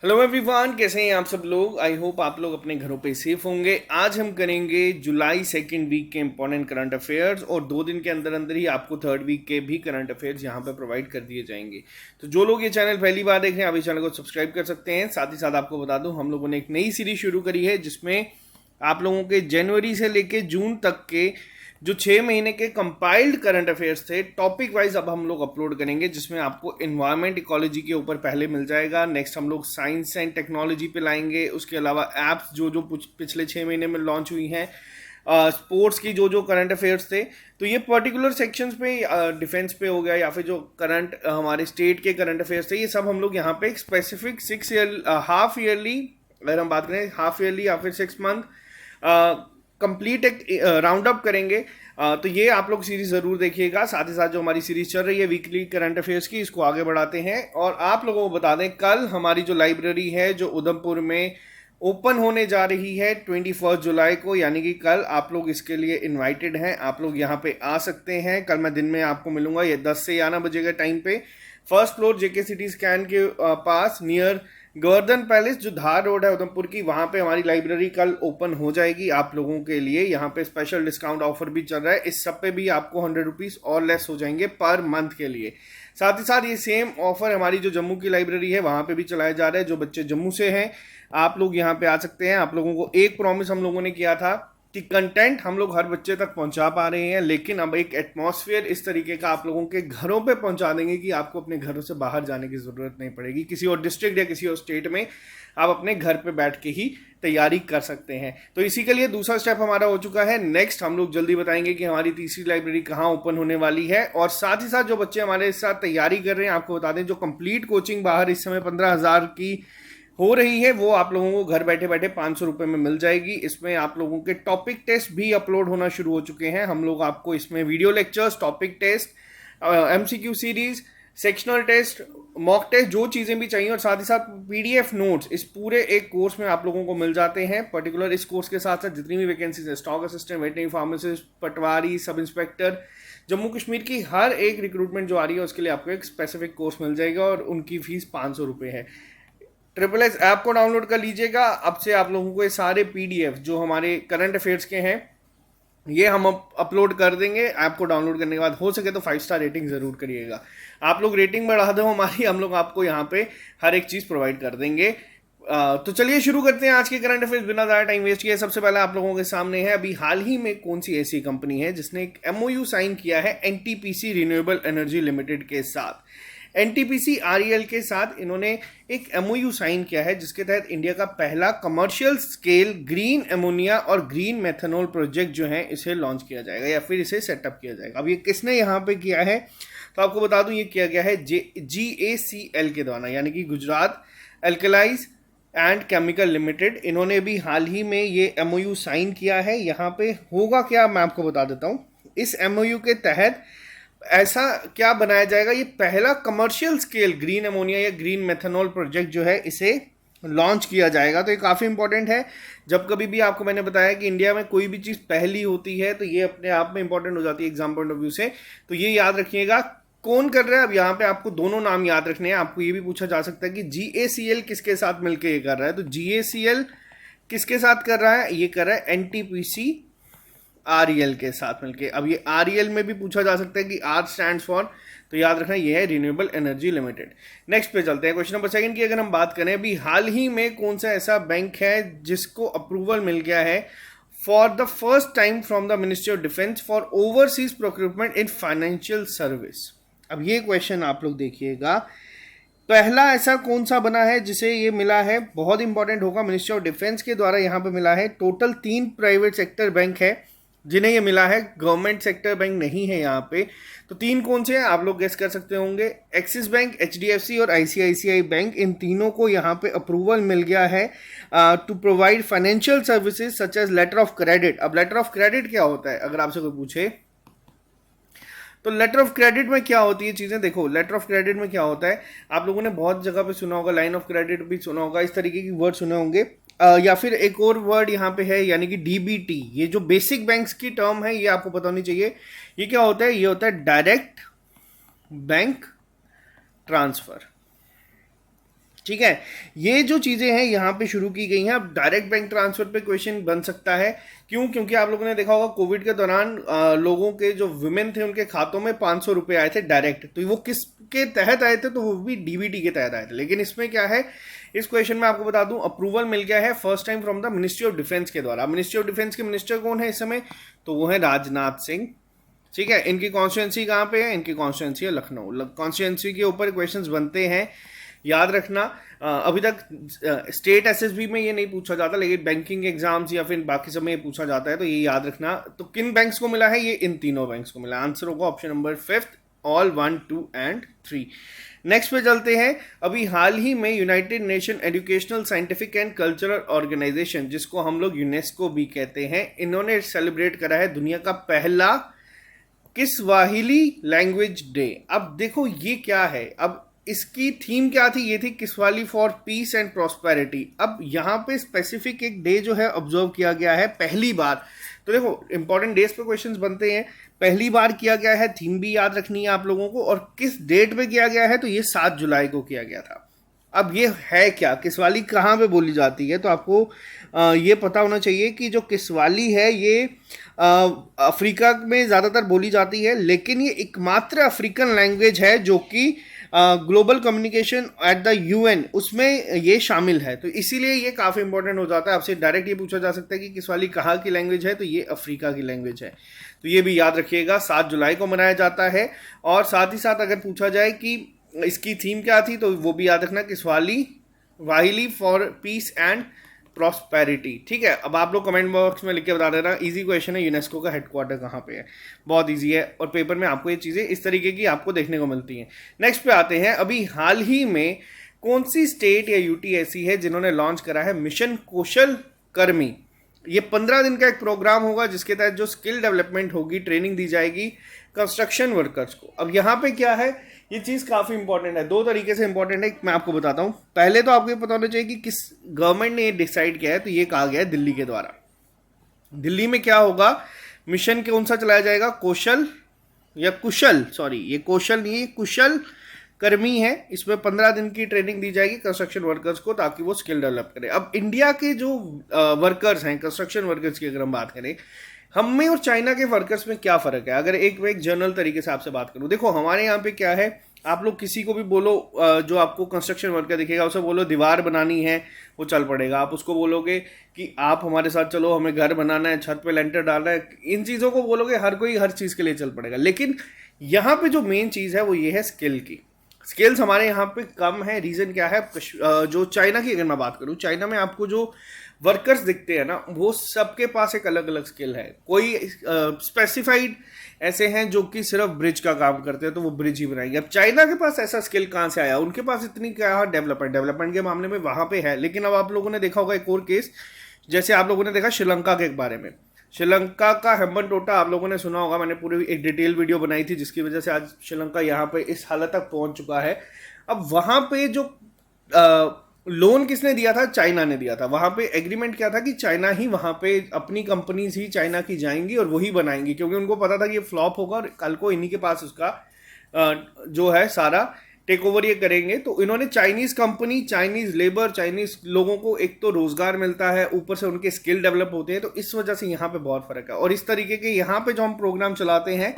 Hello everyone, कैसे हैं आप सब लोग। आई होप आप लोग अपने घरों पे सेफ होंगे। आज हम करेंगे जुलाई सेकेंड वीक के इंपॉर्टेंट करंट अफेयर्स और 2 दिन के अंदर अंदर ही आपको थर्ड वीक के भी करंट अफेयर्स यहाँ पे प्रोवाइड कर दिए जाएंगे। तो जो लोग ये चैनल पहली बार देख रहे हैं आप इस चैनल को सब्सक्राइब कर सकते हैं। साथ ही साथ आपको बता दूं हम लोगों ने एक नई सीरीज शुरू करी है जिसमें आप लोगों के जनवरी से लेके जून तक के जो 6 महीने के कंपाइल्ड करंट अफेयर्स थे टॉपिक वाइज अब हम लोग अपलोड करेंगे, जिसमें आपको इन्वायरमेंट इकोलॉजी के ऊपर पहले मिल जाएगा। नेक्स्ट हम लोग साइंस एंड टेक्नोलॉजी पे लाएंगे। उसके अलावा एप्स जो जो पिछले 6 महीने में लॉन्च हुई हैं, स्पोर्ट्स की जो जो करंट अफेयर्स थे, तो ये पर्टिकुलर सेक्शंस पे डिफेंस पे हो गया या फिर जो करंट हमारे स्टेट के करंट अफेयर्स थे, ये सब हम लोग यहाँ पे एक स्पेसिफिक 6 ईयर हाफ ईयरली, अगर हम बात करें हाफ ईयरली या फिर 6 मंथ कंप्लीट एक राउंड अप करेंगे। तो ये आप लोग सीरीज ज़रूर देखिएगा। साथ ही साथ जो हमारी सीरीज चल रही है वीकली करंट अफेयर्स की, इसको आगे बढ़ाते हैं। और आप लोगों को बता दें, कल हमारी जो लाइब्रेरी है जो उधमपुर में ओपन होने जा रही है 21 जुलाई को, यानी कि कल आप लोग इसके लिए इनवाइटेड हैं। आप लोग यहाँ पे आ सकते हैं। कल मैं दिन में आपको मिलूंगा, ये 10 से 11 बजे के टाइम पे, फर्स्ट फ्लोर जेके सिटी स्कैन के पास नियर गोवर्धन पैलेस, जो धार रोड है उधमपुर की, वहां पे हमारी लाइब्रेरी कल ओपन हो जाएगी आप लोगों के लिए। यहाँ पे स्पेशल डिस्काउंट ऑफर भी चल रहा है। इस सब पे भी आपको 100 रुपीज और लेस हो जाएंगे पर मंथ के लिए। साथ ही साथ ये सेम ऑफर हमारी जो जम्मू की लाइब्रेरी है वहां पे भी चलाया जा रहा है। जो बच्चे जम्मू से हैं आप लोग यहाँ पे आ सकते हैं। आप लोगों को एक प्रॉमिस हम लोगों ने किया था कि कंटेंट हम लोग हर बच्चे तक पहुंचा पा रहे हैं, लेकिन अब एक एटमॉस्फेयर इस तरीके का आप लोगों के घरों पे पहुंचा देंगे कि आपको अपने घरों से बाहर जाने की ज़रूरत नहीं पड़ेगी। किसी और डिस्ट्रिक्ट या किसी और स्टेट में आप अपने घर पे बैठ के ही तैयारी कर सकते हैं। तो इसी के लिए दूसरा स्टेप हमारा हो चुका है। नेक्स्ट हम लोग जल्दी बताएंगे कि हमारी तीसरी लाइब्रेरी कहाँ ओपन होने वाली है। और साथ ही साथ जो बच्चे हमारे साथ तैयारी कर रहे हैं, आपको बता दें, जो कंप्लीट कोचिंग बाहर इस समय 15,000 की हो रही है, वो आप लोगों को घर बैठे बैठे 500 रुपये में मिल जाएगी। इसमें आप लोगों के टॉपिक टेस्ट भी अपलोड होना शुरू हो चुके हैं। हम लोग आपको इसमें video lectures, topic test, MCQ series, sectional test, mock test, जो चीज़ें भी चाहिए, और साथ ही साथ पीडीएफ नोट्स इस पूरे एक कोर्स में आप लोगों को मिल जाते हैं। पर्टिकुलर इस कोर्स के साथ साथ जितनी भी वैकेंसीज है, स्टॉक असिस्टेंट, वेटनरी फार्मासिस्ट, पटवारी, सब इंस्पेक्टर, जम्मू कश्मीर की हर एक रिक्रूटमेंट जो आ रही है उसके लिए आपको एक स्पेसिफिक कोर्स मिल जाएगा और उनकी फीस 500 रुपये है। ट्रिपल एस ऐप को डाउनलोड कर लीजिएगा। अब से आप लोगों को ये सारे पीडीएफ जो हमारे करंट अफेयर्स के हैं ये हम अपलोड कर देंगे। ऐप को डाउनलोड करने के बाद हो सके तो 5 स्टार रेटिंग ज़रूर करिएगा। आप लोग रेटिंग बढ़ा दो हमारी, हम लोग आपको यहाँ पे हर एक चीज़ प्रोवाइड कर देंगे। तो चलिए शुरू करते हैं आज के करंट अफेयर्स बिना ज़्यादा टाइम वेस्ट किए। सबसे पहले आप लोगों के सामने है, अभी हाल ही में कौन सी ऐसी कंपनी है जिसने एक एमओयू साइन किया है एनटीपीसी रिन्यूएबल एनर्जी लिमिटेड के साथ। एनटीपीसी आरईएल के साथ इन्होंने एक एमओयू साइन किया है जिसके तहत इंडिया का पहला कमर्शियल स्केल ग्रीन एमोनिया और ग्रीन मेथनॉल प्रोजेक्ट जो है इसे लॉन्च किया जाएगा या फिर इसे सेटअप किया जाएगा। अब ये किसने यहाँ पे किया है, तो आपको बता दूं ये किया गया है GACL के द्वारा, यानी कि गुजरात एल्कलाइज एंड केमिकल लिमिटेड। इन्होंने भी हाल ही में ये एमओयू साइन किया है। यहाँ पे होगा क्या, मैं आपको बता देता हूँ। इस एमओयू के तहत ऐसा क्या बनाया जाएगा, ये पहला कमर्शियल स्केल ग्रीन अमोनिया या ग्रीन मेथनॉल प्रोजेक्ट जो है इसे लॉन्च किया जाएगा। तो ये काफ़ी इंपॉर्टेंट है। जब कभी भी आपको मैंने बताया कि इंडिया में कोई भी चीज़ पहली होती है तो ये अपने आप में इंपॉर्टेंट हो जाती है एग्जाम पॉइंट ऑफ व्यू से। तो ये याद रखिएगा कौन कर रहा है। अब यहाँ पे आपको दोनों नाम याद रखने हैं। आपको ये भी पूछा जा सकता है कि GACL किसके साथ मिलकर ये कर रहा है, तो GACL किसके साथ कर रहा है, ये कर रहा है एनटीपीसी आरईएल के साथ मिलके। अब ये आरईएल में भी पूछा जा सकता है कि आर स्टैंड्स फॉर, तो याद रखना ये है रिन्यूएबल एनर्जी लिमिटेड। नेक्स्ट पे चलते हैं। क्वेश्चन नंबर 2 की अगर हम बात करें, अभी हाल ही में कौन सा ऐसा बैंक है जिसको अप्रूवल मिल गया है for the first time from the ministry of defence for overseas procurement in financial service. अब ये क्वेश्चन आप लोग देखिएगा, पहला ऐसा कौन सा बना है जिसे ये मिला है, बहुत इंपॉर्टेंट होगा। मिनिस्ट्री ऑफ डिफेंस के द्वारा यहाँ पे मिला है। टोटल 3 प्राइवेट सेक्टर बैंक है जिन्हें ये मिला है, गवर्नमेंट सेक्टर बैंक नहीं है यहाँ पे। तो 3 कौन से हैं आप लोग गेस कर सकते होंगे। एक्सिस बैंक, HDFC और ICICI बैंक, इन तीनों को यहाँ पे अप्रूवल मिल गया है to provide financial services such as letter of credit. अब लेटर ऑफ क्रेडिट क्या होता है अगर आपसे कोई पूछे, तो लेटर ऑफ क्रेडिट में क्या होती है चीज़ें, देखो लेटर ऑफ क्रेडिट में क्या होता है, आप लोगों ने बहुत जगह पे सुना होगा, लाइन ऑफ क्रेडिट भी सुना होगा, इस तरीके की वर्ड सुने होंगे। या फिर एक और वर्ड यहाँ पे है यानी कि DBT। ये जो बेसिक बैंक्स की टर्म है ये आपको पता होनी चाहिए। ये क्या होता है, ये होता है डायरेक्ट बैंक ट्रांसफर। ठीक है, ये जो चीज़ें हैं यहाँ पे शुरू की गई हैं। अब डायरेक्ट बैंक ट्रांसफर पे क्वेश्चन बन सकता है, क्यों? क्योंकि आप लोगों ने देखा होगा कोविड के दौरान लोगों के जो वुमेन थे उनके खातों में 500 रुपए आए थे डायरेक्ट, तो वो किसके तहत आए थे? तो वो भी डीबीटी के तहत आए थे। लेकिन इसमें क्या है, इस क्वेश्चन में आपको बता दूं अप्रूवल मिल गया है first time from the ministry of defence के द्वारा। मिनिस्ट्री ऑफ डिफेंस के मिनिस्टर कौन है इस समय? तो वो है राजनाथ सिंह। ठीक है, इनकी कॉन्स्टिट्यूंसी कहाँ पे है? इनकी कॉन्स्टिट्यूंसी है लखनऊ। कॉन्स्टिट्यूंसी के ऊपर क्वेश्चंस बनते हैं, याद रखना। अभी तक स्टेट एसएसबी में ये नहीं पूछा जाता, लेकिन बैंकिंग एग्जाम्स या फिर बाकी सब में ये पूछा जाता है, तो ये याद रखना। तो किन बैंक्स को मिला है? ये इन तीनों बैंक्स को मिला। आंसर होगा option number 5, all 1, 2 and 3। Next पे चलते हैं। अभी हाल ही में United Nation Educational Scientific and Cultural Organization, जिसको हम लोग यूनेस्को भी कहते हैं, इन्होंने सेलिब्रेट करा है दुनिया का पहला किस्वाहिली लैंग्वेज डे। अब देखो ये क्या है, अब इसकी थीम क्या थी? ये थी किस्वाली फॉर पीस एंड प्रॉस्पेरिटी। अब यहाँ पे स्पेसिफिक एक डे जो है ऑब्जर्व किया गया है पहली बार। तो देखो इंपॉर्टेंट डेज पे क्वेश्चंस बनते हैं, पहली बार किया गया है, थीम भी याद रखनी है आप लोगों को, और किस डेट पे किया गया है? तो ये 7 जुलाई को किया गया था। अब ये है क्या, किस्वाली कहाँ पे बोली जाती है? तो आपको ये पता होना चाहिए कि जो किस्वाली है ये अफ्रीका में ज़्यादातर बोली जाती है, लेकिन ये एकमात्र अफ्रीकन लैंग्वेज है जो कि global communication at the UN उसमें ये शामिल है। तो इसीलिए ये काफ़ी इंपॉर्टेंट हो जाता है। आपसे डायरेक्ट ये पूछा जा सकता है कि किस्वाली कहाँ की लैंग्वेज है? तो ये अफ्रीका की लैंग्वेज है। तो ये भी याद रखिएगा, 7 जुलाई को मनाया जाता है। और साथ ही साथ अगर पूछा जाए कि इसकी थीम क्या थी, तो वो भी याद रखना, किस्वाली वाहिली फॉर पीस एंड प्रॉस्पेरिटी। ठीक है, अब आप लोग कमेंट बॉक्स में लिख के बता देना। इजी क्वेश्चन है, यूनेस्को का हेडक्वार्टर कहाँ पे है? बहुत इजी है, और पेपर में आपको ये चीज़ें इस तरीके की आपको देखने को मिलती हैं। नेक्स्ट पे आते हैं। अभी हाल ही में कौन सी स्टेट या यूटी ऐसी है जिन्होंने लॉन्च करा है मिशन कौशल कर्मी? ये 15 दिन का एक प्रोग्राम होगा जिसके तहत जो स्किल डेवलपमेंट होगी, ट्रेनिंग दी जाएगी कंस्ट्रक्शन वर्कर्स को। अब यहाँ पे क्या है, ये चीज़ काफ़ी इंपॉर्टेंट है, 2 तरीके से इंपॉर्टेंट है, मैं आपको बताता हूँ। पहले तो आपको ये पता होना चाहिए कि किस गवर्नमेंट ने ये डिसाइड किया है। तो ये कहा गया है दिल्ली के द्वारा। दिल्ली में क्या होगा, मिशन कौन सा चलाया जाएगा? कौशल या कुशल, सॉरी ये कौशल नहीं, कुशल कर्मी है। इसमें 15 दिन की ट्रेनिंग दी जाएगी कंस्ट्रक्शन वर्कर्स को, ताकि वो स्किल डेवलप करें। अब इंडिया के जो वर्कर्स हैं, कंस्ट्रक्शन वर्कर्स की अगर हम बात करें, हम में और चाइना के वर्कर्स में क्या फ़र्क है? अगर एक जनरल तरीके से आपसे बात करूं, देखो हमारे यहाँ पे क्या है, आप लोग किसी को भी बोलो जो आपको कंस्ट्रक्शन वर्कर दिखेगा, उसे बोलो दीवार बनानी है, वो चल पड़ेगा। आप उसको बोलोगे कि आप हमारे साथ चलो, हमें घर बनाना है, छत पे लेंटर डालना है, इन चीज़ों को बोलोगे, हर कोई हर चीज़ के लिए चल पड़ेगा। लेकिन यहाँ पे जो मेन चीज़ है वो ये है स्किल की। स्किल्स हमारे यहाँ पे कम है। रीज़न क्या है? जो चाइना की अगर मैं बात करूँ, चाइना में आपको जो वर्कर्स दिखते हैं ना, वो सबके पास एक अलग अलग स्किल है। कोई स्पेसिफाइड ऐसे हैं जो कि सिर्फ ब्रिज का काम करते हैं, तो वो ब्रिज ही बनाएंगे। अब चाइना के पास ऐसा स्किल कहाँ से आया? उनके पास इतनी क्या डेवलपमेंट के मामले में वहाँ पे है। लेकिन अब आप लोगों ने देखा होगा एक और केस, जैसे आप लोगों ने देखा श्रीलंका के बारे में। श्रीलंका का हेम्बनटोटा आप लोगों ने सुना होगा, मैंने पूरी एक डिटेल वीडियो बनाई थी, जिसकी वजह से आज श्रीलंका यहाँ पे इस हालत तक पहुँच चुका है। अब वहाँ पे जो लोन किसने दिया था? चाइना ने दिया था। वहाँ पे एग्रीमेंट क्या था कि चाइना ही वहाँ पे अपनी कंपनीज ही चाइना की जाएंगी और वही बनाएंगी, क्योंकि उनको पता था कि ये फ्लॉप होगा और कल को इन्हीं के पास उसका जो है सारा टेक ओवर ये करेंगे। तो इन्होंने Chinese company, Chinese labour, Chinese लोगों को एक तो रोजगार मिलता है, ऊपर से उनके स्किल डेवलप होते हैं। तो इस वजह से यहाँ पे बहुत फर्क है। और इस तरीके के यहाँ पे जो हम प्रोग्राम चलाते हैं,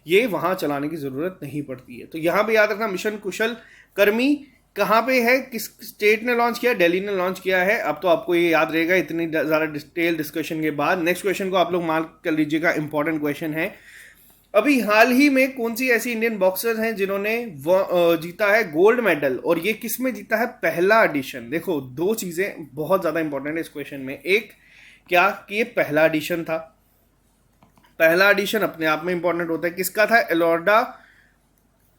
ये वहाँ चलाने की जरूरत नहीं पड़ती है। तो यहाँ पे याद रखना, मिशन कुशल कर्मी कहाँ पे है, किस स्टेट ने लॉन्च किया? दिल्ली ने लॉन्च किया है। अब तो आपको ये याद रहेगा इतनी ज़्यादा डिटेल डिस्कशन के बाद। नेक्स्ट क्वेश्चन को आप लोग मार्क कर लीजिएगा, इंपॉर्टेंट क्वेश्चन है। अभी हाल ही में कौन सी ऐसी इंडियन बॉक्सर्स हैं जिन्होंने जीता है गोल्ड मेडल, और ये किस में जीता है? पहला एडिशन। देखो 2 चीज़ें बहुत ज़्यादा इंपॉर्टेंट है इस क्वेश्चन में। एक क्या कि ये पहला एडिशन था, पहला एडिशन अपने आप में इंपॉर्टेंट होता है। किसका था? एलोर्डा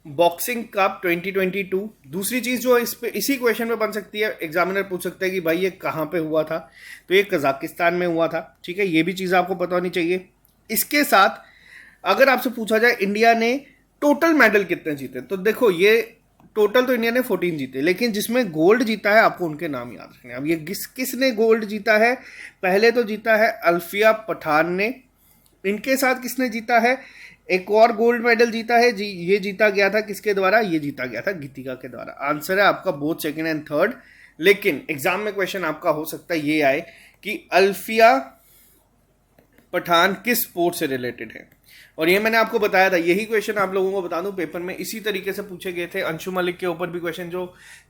बॉक्सिंग कप 2022। दूसरी चीज जो इसी क्वेश्चन में बन सकती है, एग्जामिनर पूछ सकता है कि भाई ये कहाँ पे हुआ था, तो ये कजाकिस्तान में हुआ था। ठीक है, ये भी चीज़ आपको पता होनी चाहिए। इसके साथ अगर आपसे पूछा जाए इंडिया ने टोटल मेडल कितने जीते, तो देखो ये टोटल तो इंडिया ने 14 जीते, लेकिन जिसमें गोल्ड जीता है आपको उनके नाम याद रखने। अब ये किसने गोल्ड जीता है? पहले तो जीता है अल्फिया पठान ने। इनके साथ किसने जीता है? एक और गोल्ड मेडल जीता है जी, ये जीता गया था किसके द्वारा? ये जीता गया था गीतिका के द्वारा। आंसर है आपका बोथ सेकंड एंड थर्ड। लेकिन एग्जाम में क्वेश्चन आपका हो सकता है ये आए कि अल्फिया पठान किस स्पोर्ट से रिलेटेड है, और ये मैंने आपको बताया था। यही क्वेश्चन आप लोगों को बता दूं पेपर में इसी तरीके से पूछे गए थे। अंशु मलिक के ऊपर भी क्वेश्चन जो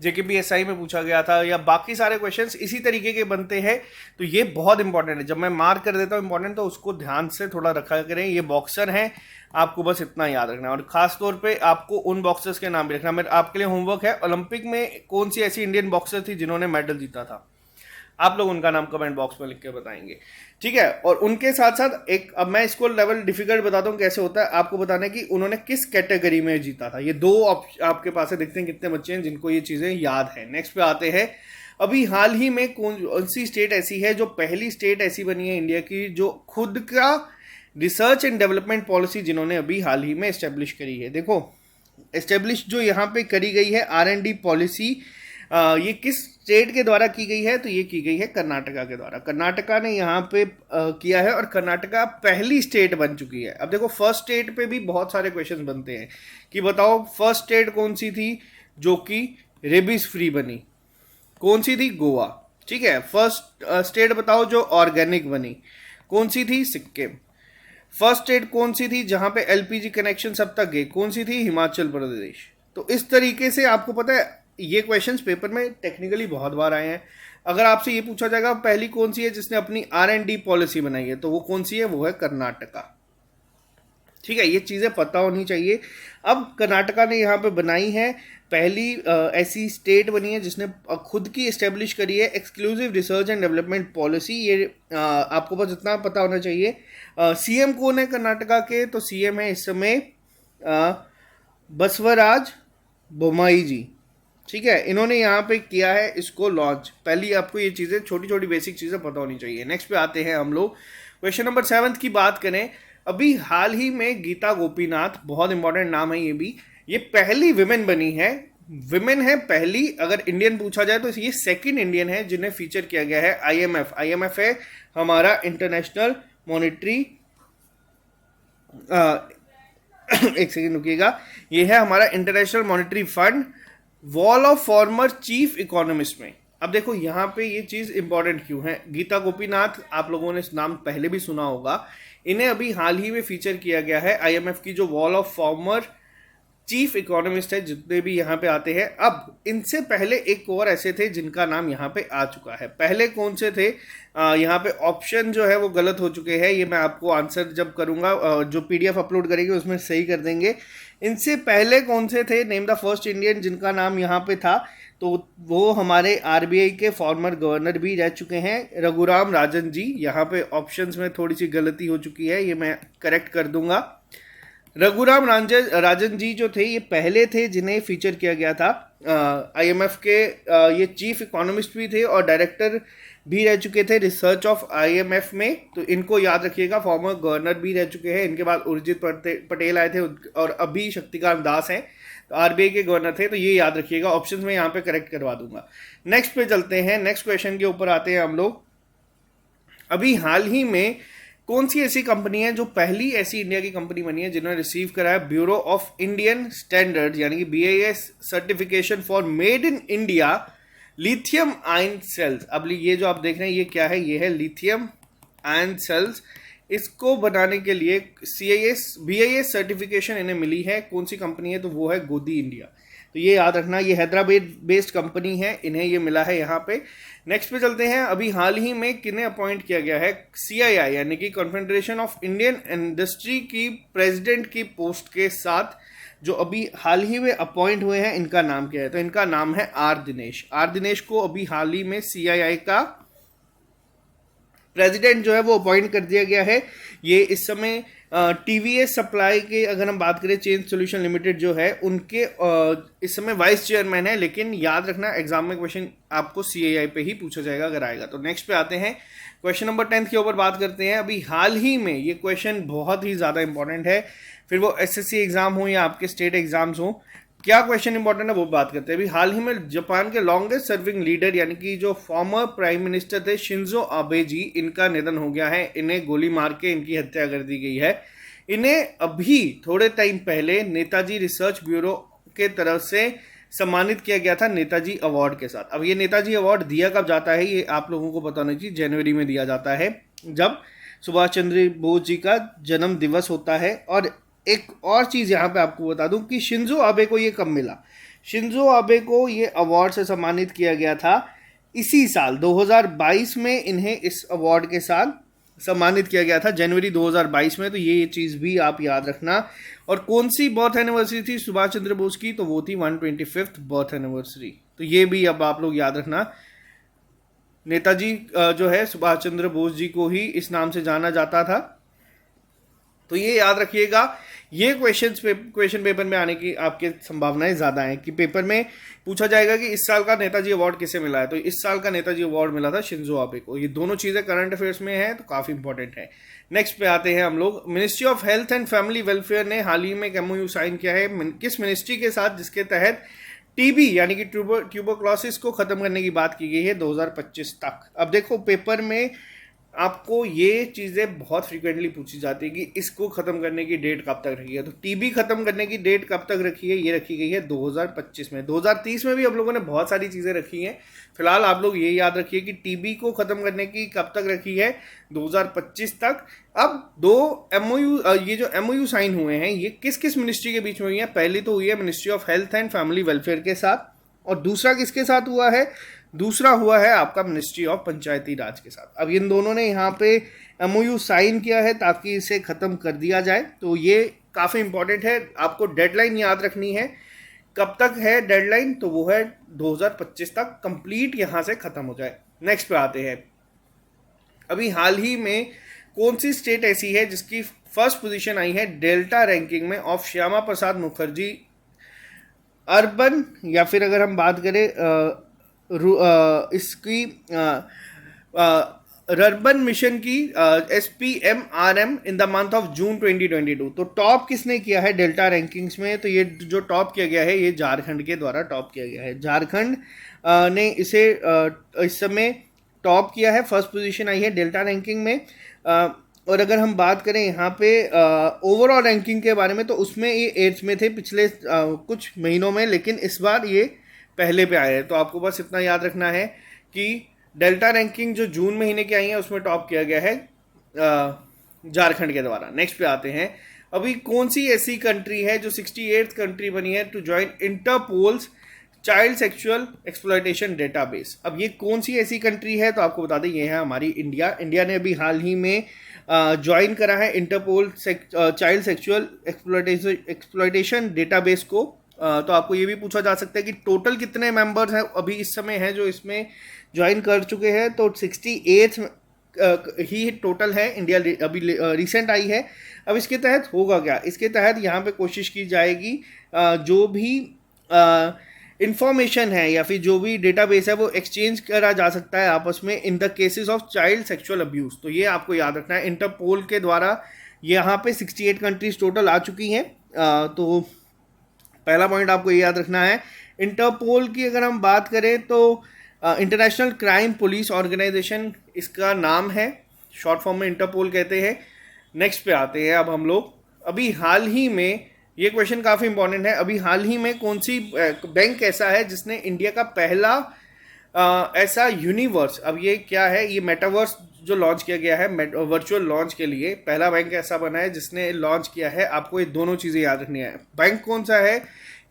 JKPSI में पूछा गया था, या बाकी सारे क्वेश्चंस इसी तरीके के बनते हैं। तो ये बहुत इंपॉर्टेंट है, जब मैं मार्क कर देता हूँ इंपॉर्टेंट तो उसको ध्यान से थोड़ा रखा करें। ये बॉक्सर है, आपको बस इतना याद रखना है, और खास तौर पे आपको उन बॉक्सर्स के नाम भी रखना। मेरे आपके लिए होमवर्क है, ओलंपिक में कौन सी ऐसी इंडियन बॉक्सर थी जिन्होंने मेडल जीता था, आप लोग उनका नाम कमेंट बॉक्स में लिख के बताएंगे, ठीक है। और उनके साथ साथ एक, अब मैं इसको लेवल डिफिकल्ट बताता हूँ कैसे होता है, आपको बताना है कि उन्होंने किस कैटेगरी में जीता था। ये दो आपके पास है, देखते हैं कितने बच्चे हैं जिनको ये चीजें याद है। नेक्स्ट पे आते हैं, अभी हाल ही में कौन सी स्टेट ऐसी है जो पहली स्टेट ऐसी बनी है इंडिया की जो खुद का रिसर्च एंड डेवलपमेंट पॉलिसी जिन्होंने अभी हाल ही में एस्टेब्लिश करी है। देखो एस्टेब्लिश जो यहाँ पे करी गई है R&D पॉलिसी, ये किस स्टेट के द्वारा की गई है? तो ये की गई है कर्नाटका के द्वारा। कर्नाटका ने यहाँ पे किया है, और कर्नाटका पहली स्टेट बन चुकी है। अब देखो फर्स्ट स्टेट पे भी बहुत सारे क्वेश्चन बनते हैं कि बताओ फर्स्ट स्टेट कौन सी थी जो कि रेबीज फ्री बनी? कौन सी थी? गोवा, ठीक है। फर्स्ट स्टेट बताओ जो ऑर्गेनिक बनी, कौन सी थी? सिक्किम। फर्स्ट स्टेट कौन सी थी जहां पे LPG कनेक्शन सब तक गए? कौन सी थी? हिमाचल प्रदेश। तो इस तरीके से आपको पता है ये क्वेश्चंस पेपर में टेक्निकली बहुत बार आए हैं। अगर आपसे ये पूछा जाएगा पहली कौन सी है जिसने अपनी R&D पॉलिसी बनाई है, तो वो कौन सी है? वो है कर्नाटका, ठीक है। ये चीजें पता होनी चाहिए। अब कर्नाटका ने यहाँ पे बनाई है पहली ऐसी स्टेट बनी है जिसने खुद की एस्टेब्लिश करी है exclusive research and development policy. ये आपको बस इतना पता होना चाहिए। CM कौन है कर्नाटका के? तो CM है इस समय बसवराज बोम्मई जी, ठीक है। इन्होंने यहाँ पे किया है इसको लॉन्च। पहली आपको ये चीज़ें छोटी छोटी बेसिक चीज़ें पता होनी चाहिए। नेक्स्ट पे आते हैं हम लोग, क्वेश्चन नंबर 7 की बात करें। अभी हाल ही में गीता गोपीनाथ, बहुत इंपॉर्टेंट नाम है ये भी, ये पहली विमेन बनी है, विमेन है पहली। अगर इंडियन पूछा जाए तो ये सेकंड इंडियन है जिन्हें फीचर किया गया है IMF है हमारा इंटरनेशनल मॉनिटरी एक सेकेंड रुकिएगा, ये है हमारा international monetary fund wall of former chief economist में। अब देखो यहाँ पे ये चीज इंपॉर्टेंट क्यों है? गीता गोपीनाथ आप लोगों ने इस नाम पहले भी सुना होगा, इन्हें अभी हाल ही में फीचर किया गया है IMF की जो wall of former chief economist है जितने भी यहाँ पे आते हैं। अब इनसे पहले एक और ऐसे थे जिनका नाम यहाँ पे आ चुका है। पहले कौन से थे? यहाँ पे ऑप्शन जो है वो गलत हो चुके हैं, ये मैं आपको आंसर जब करूंगा जो PDF अपलोड करेंगे उसमें सही कर देंगे। इनसे पहले कौन से थे? नेम द फर्स्ट इंडियन जिनका नाम यहाँ पे था, तो वो हमारे RBI के फॉर्मर गवर्नर भी रह चुके हैं, रघुराम राजन जी। यहाँ पे ऑप्शंस में थोड़ी सी गलती हो चुकी है, ये मैं करेक्ट कर दूंगा। रघुराम राजन जी जो थे ये पहले थे जिन्हें फीचर किया गया था IMF के। ये चीफ इकोनॉमिस्ट भी थे और डायरेक्टर भी रह चुके थे रिसर्च ऑफ IMF में, तो इनको याद रखिएगा। फॉर्मर गवर्नर भी रह चुके हैं। इनके बाद उर्जित पटेल आए थे और अभी शक्तिकांत दास हैं, तो RBI के गवर्नर थे, तो ये याद रखिएगा। ऑप्शंस में यहाँ पे करेक्ट करवा दूंगा। नेक्स्ट पे चलते हैं, नेक्स्ट क्वेश्चन के ऊपर आते हैं हम लोग। अभी हाल ही में कौन सी ऐसी कंपनी है जो पहली ऐसी इंडिया की कंपनी बनी है जिन्होंने रिसीव करा है ब्यूरो ऑफ इंडियन स्टैंडर्ड यानी कि BIS certification for made in India lithium ion cells? अब ये जो आप देख रहे हैं ये क्या है? ये है लिथियम आयन सेल्स। इसको बनाने के लिए BIS सर्टिफिकेशन इन्हें मिली है। कौन सी कंपनी है? तो वो है गोदी इंडिया। तो ये याद रखना, ये हैदराबाद बेस्ड कंपनी है, इन्हें ये मिला है यहाँ पे। नेक्स्ट पे चलते हैं। अभी हाल ही में किन्हें अपॉइंट किया गया है? CII यानी कि कॉन्फेडरेशन ऑफ इंडियन इंडस्ट्री की प्रेसिडेंट की पोस्ट के साथ जो अभी हाल ही में अपॉइंट हुए हैं, इनका नाम क्या है? तो इनका नाम है R दिनेश। R दिनेश को अभी हाल ही में CII का प्रेसिडेंट जो है वो अपॉइंट कर दिया गया है। ये इस समय TVS सप्लाई के अगर हम बात करें, चेंज सोल्यूशन लिमिटेड जो है उनके इस समय वाइस चेयरमैन है। लेकिन याद रखना एग्जाम में क्वेश्चन आपको CII पे ही पूछा जाएगा अगर आएगा तो। नेक्स्ट पे आते हैं, क्वेश्चन नंबर 10 के ऊपर बात करते हैं। अभी हाल ही में ये क्वेश्चन बहुत ही ज़्यादा इंपॉर्टेंट है, फिर वो SSC एग्जाम हो या आपके स्टेट एग्जाम्स हो। क्या क्वेश्चन इंपॉर्टेंट है वो बात करते हैं। अभी हाल ही में जापान के लॉन्गेस्ट सर्विंग लीडर यानी कि जो फॉर्मर प्राइम मिनिस्टर थे शिंजो आबे जी, इनका निधन हो गया है। इन्हें गोली मार के इनकी हत्या कर दी गई है। इन्हें अभी थोड़े टाइम पहले नेताजी रिसर्च ब्यूरो के तरफ से सम्मानित किया गया था नेताजी अवार्ड के साथ। अब ये नेताजी अवार्ड दिया कब जाता है ये आप लोगों को पता होना चाहिए, जनवरी में दिया जाता है जब सुभाष चंद्र बोस जी का जन्म दिवस होता है। और एक और चीज़ यहाँ पे आपको बता दूं कि शिंजो आबे को ये कब मिला। शिंजो आबे को ये अवार्ड से सम्मानित किया गया था इसी साल 2022 में, इन्हें इस अवार्ड के साथ सम्मानित किया गया था जनवरी 2022 में। तो ये चीज़ भी आप याद रखना। और कौन सी बर्थ एनिवर्सरी थी सुभाष चंद्र बोस की, तो वो थी 125th बर्थ एनिवर्सरी। तो ये भी अब आप लोग याद रखना। नेताजी जो है सुभाष चंद्र बोस जी को ही इस नाम से जाना जाता था। तो ये याद रखिएगा। ये क्वेश्चन पेपर में आने की आपके संभावनाएं ज़्यादा हैं कि पेपर में पूछा जाएगा कि इस साल का नेताजी अवार्ड किसे मिला है। तो इस साल का नेताजी अवार्ड मिला था शिंजो आबे को। ये दोनों चीज़ें करंट अफेयर्स में हैं तो काफ़ी इंपॉर्टेंट है। नेक्स्ट पे आते हैं हम लोग। Ministry of health and family welfare ने हाल ही में एक MOU साइन किया है किस मिनिस्ट्री के साथ, जिसके तहत टीबी यानी कि ट्यूबरक्लोसिस को खत्म करने की बात की गई है 2025 तक। अब देखो पेपर में आपको ये चीज़ें बहुत फ्रीक्वेंटली पूछी जाती है कि इसको ख़त्म करने की डेट कब तक रखी है। तो टीबी ख़त्म करने की डेट कब तक रखी है, ये रखी गई है 2025 में। 2030 में भी हम लोगों ने बहुत सारी चीज़ें रखी हैं। फिलहाल आप लोग ये याद रखिए कि टीबी को ख़त्म करने की कब तक रखी है, 2025 तक। अब दो MOU ये जो MOU साइन हुए हैं ये किस किस मिनिस्ट्री के बीच में हुई है। पहली तो हुई है ministry of health and family welfare के साथ, और दूसरा किसके साथ हुआ है, दूसरा हुआ है आपका मिनिस्ट्री ऑफ पंचायती राज के साथ। अब इन दोनों ने यहाँ पे MOU साइन किया है ताकि इसे ख़त्म कर दिया जाए। तो ये काफ़ी इंपॉर्टेंट है, आपको डेडलाइन याद रखनी है। कब तक है डेडलाइन, तो वो है 2025 तक कंप्लीट यहाँ से ख़त्म हो जाए। नेक्स्ट पे आते हैं। अभी हाल ही में कौन सी स्टेट ऐसी है जिसकी फर्स्ट पोजीशन आई है डेल्टा रैंकिंग में ऑफ श्यामा प्रसाद मुखर्जी अर्बन, या फिर अगर हम बात करें इसकी रर्बन मिशन की SPMRM in the month of June 2022। तो टॉप किसने किया है डेल्टा रैंकिंग्स में, तो ये जो टॉप किया गया है ये झारखंड के द्वारा टॉप किया गया है। झारखंड ने इसे इस समय टॉप किया है, फर्स्ट पोजीशन आई है डेल्टा रैंकिंग में। और अगर हम बात करें यहाँ पे ओवरऑल रैंकिंग के बारे में, तो उसमें ये 8th में थे पिछले कुछ महीनों में, लेकिन इस बार ये पहले पे आए हैं। तो आपको बस इतना याद रखना है कि डेल्टा रैंकिंग जो जून महीने की आई है उसमें टॉप किया गया है झारखंड के द्वारा। नेक्स्ट पे आते हैं। अभी कौन सी ऐसी कंट्री है जो 68th कंट्री बनी है to join Interpol's child sexual exploitation database. अब ये कौन सी ऐसी कंट्री है, तो आपको बता दें ये है हमारी इंडिया। इंडिया ने अभी हाल ही में ज्वाइन करा है Interpol child sexual exploitation database को। तो आपको ये भी पूछा जा सकता है कि टोटल कितने मेंबर्स हैं अभी इस समय हैं जो इसमें ज्वाइन कर चुके हैं। तो 68 ही टोटल है, इंडिया अभी रिसेंट आई है। अब इसके तहत होगा क्या, इसके तहत यहाँ पे कोशिश की जाएगी जो भी इंफॉर्मेशन है या फिर जो भी डेटाबेस है वो एक्सचेंज करा जा सकता है आपस में in the cases of child sexual abuse. तो ये आपको याद रखना है। इंटरपोल के द्वारा यहाँ पे 68 कंट्रीज टोटल आ चुकी हैं। तो पहला पॉइंट आपको ये याद रखना है। इंटरपोल की अगर हम बात करें तो इंटरनेशनल क्राइम पुलिस ऑर्गेनाइजेशन इसका नाम है, शॉर्ट फॉर्म में इंटरपोल कहते हैं। नेक्स्ट पे आते हैं अब हम लोग। अभी हाल ही में ये क्वेश्चन काफ़ी इंपॉर्टेंट है। अभी हाल ही में कौन सी बैंक ऐसा है जिसने इंडिया का पहला ऐसा यूनिवर्स, अब ये क्या है, ये मेटावर्स जो लॉन्च किया गया है वर्चुअल लॉन्च के लिए, पहला बैंक ऐसा बना है जिसने लॉन्च किया है। आपको ये दोनों चीज़ें याद रखनी है। बैंक कौन सा है,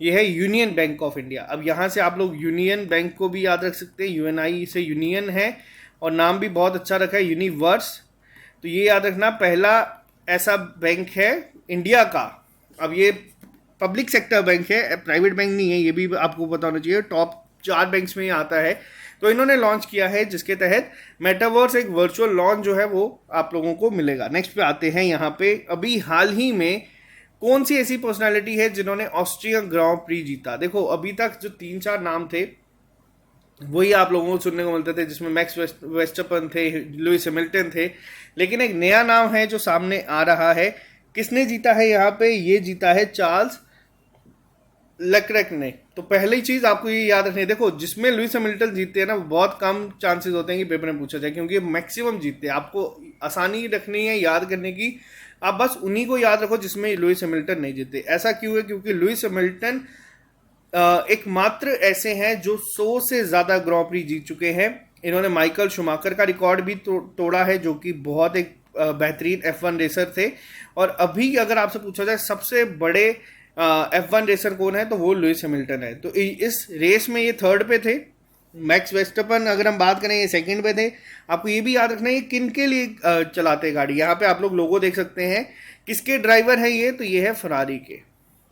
ये है यूनियन बैंक ऑफ इंडिया। अब यहाँ से आप लोग यूनियन बैंक को भी याद रख सकते हैं, UNI से यूनियन है और नाम भी बहुत अच्छा रखा है यूनिवर्स। तो ये याद रखना पहला ऐसा बैंक है इंडिया का। अब ये पब्लिक सेक्टर बैंक है, प्राइवेट बैंक नहीं है, ये भी आपको पता होना चाहिए। टॉप 4 बैंक्स में ये आता है। तो इन्होंने लॉन्च किया है जिसके तहत मेटावर्स एक वर्चुअल लॉन्च जो है वो आप लोगों को मिलेगा। नेक्स्ट पे आते हैं। यहाँ पे अभी हाल ही में कौन सी ऐसी पर्सनालिटी है जिन्होंने ऑस्ट्रियन ग्रां प्री जीता। देखो अभी तक जो 3-4 नाम थे वही आप लोगों को सुनने को मिलते थे, जिसमें मैक्स वेस्टरपन थे, लुइस हैमिल्टन थे, लेकिन एक नया नाम है जो सामने आ रहा है। किसने जीता है यहाँ पे, ये जीता है चार्ल्स लेक्रेक ने। तो पहली चीज आपको ये याद रखनी है, देखो जिसमें लुइस हैमिल्टन जीतते हैं ना बहुत कम चांसेस होते हैं कि पेपर में पूछा जाए, क्योंकि मैक्सिमम जीतते हैं। आपको आसानी रखनी है याद करने की, आप बस उन्हीं को याद रखो जिसमें लुइस हैमिल्टन नहीं जीते। ऐसा क्यों है? क्योंकि लुइस हैमिल्टन एकमात्र ऐसे हैं जो 100 से ज्यादा ग्रॉ प्री जीत चुके हैं। इन्होंने माइकल शुमाकर का रिकॉर्ड भी तोड़ा है, जो कि बहुत एक बेहतरीन F1 रेसर थे। और अभी अगर आपसे पूछा जाए सबसे बड़े F1 रेसर कौन है, तो वो लुइस हैमिल्टन है। तो इस रेस में ये थर्ड पे थे। मैक्स वेस्टरपन अगर हम बात करें ये सेकंड पे थे। आपको ये भी याद रखना है ये किन के लिए चलाते हैं गाड़ी। यहाँ पे आप लोग लोगो देख सकते हैं, किसके ड्राइवर है ये, तो ये है फरारी के।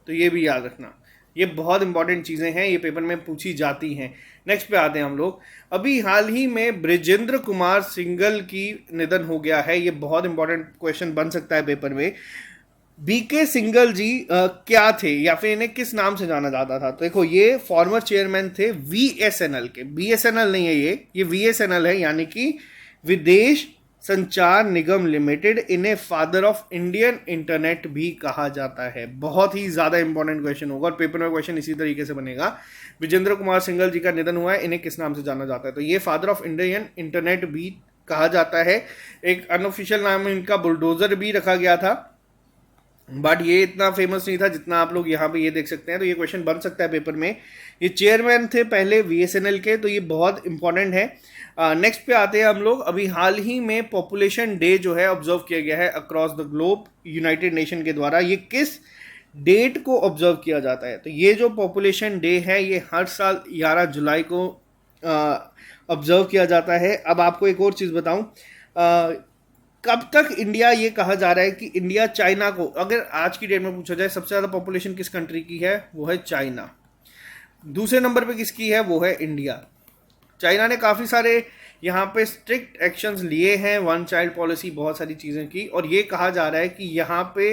तो ये भी याद रखना, ये बहुत इंपॉर्टेंट चीज़ें हैं, ये पेपर में पूछी जाती हैं। नेक्स्ट पे आते हैं हम लोग। अभी हाल ही में ब्रिजेंद्र कुमार सिंगल की निधन हो गया है। ये बहुत इंपॉर्टेंट क्वेश्चन बन सकता है पेपर में। बीके सिंगल जी क्या थे, या फिर इन्हें किस नाम से जाना जाता था? तो देखो, ये फॉर्मर चेयरमैन थे VSNL के। BSNL नहीं है ये VSNL है, यानी कि विदेश संचार निगम लिमिटेड। इन्हें फादर ऑफ इंडियन इंटरनेट भी कहा जाता है। बहुत ही ज्यादा इंपॉर्टेंट क्वेश्चन होगा और पेपर में क्वेश्चन इसी तरीके से बनेगा। विजेंद्र कुमार सिंगल जी का निधन हुआ है, इन्हें किस नाम से जाना जाता है? तो ये फादर ऑफ इंडियन इंटरनेट भी कहा जाता है। एक अनऑफिशियल नाम इनका बुलडोजर भी रखा गया था, बट ये इतना फेमस नहीं था जितना आप लोग यहाँ पे ये देख सकते हैं। तो ये क्वेश्चन बन सकता है पेपर में। ये चेयरमैन थे पहले VSNL के, तो ये बहुत इंपॉर्टेंट है। नेक्स्ट पे आते हैं हम लोग। अभी हाल ही में पॉपुलेशन डे जो है ऑब्जर्व किया गया है across the globe United nation के द्वारा। ये किस डेट को ऑब्जर्व किया जाता है? तो ये जो पॉपुलेशन डे है ये हर साल 11 जुलाई को ऑब्जर्व किया जाता है। अब आपको एक और चीज़ बताऊं, कब तक इंडिया, ये कहा जा रहा है कि इंडिया चाइना को, अगर आज की डेट में पूछा जाए सबसे ज़्यादा पॉपुलेशन किस कंट्री की है, वो है चाइना। दूसरे नंबर पे किसकी है, वो है इंडिया। चाइना ने काफ़ी सारे यहाँ पे स्ट्रिक्ट एक्शंस लिए हैं, वन चाइल्ड पॉलिसी, बहुत सारी चीज़ें की। और ये कहा जा रहा है कि यहाँ पे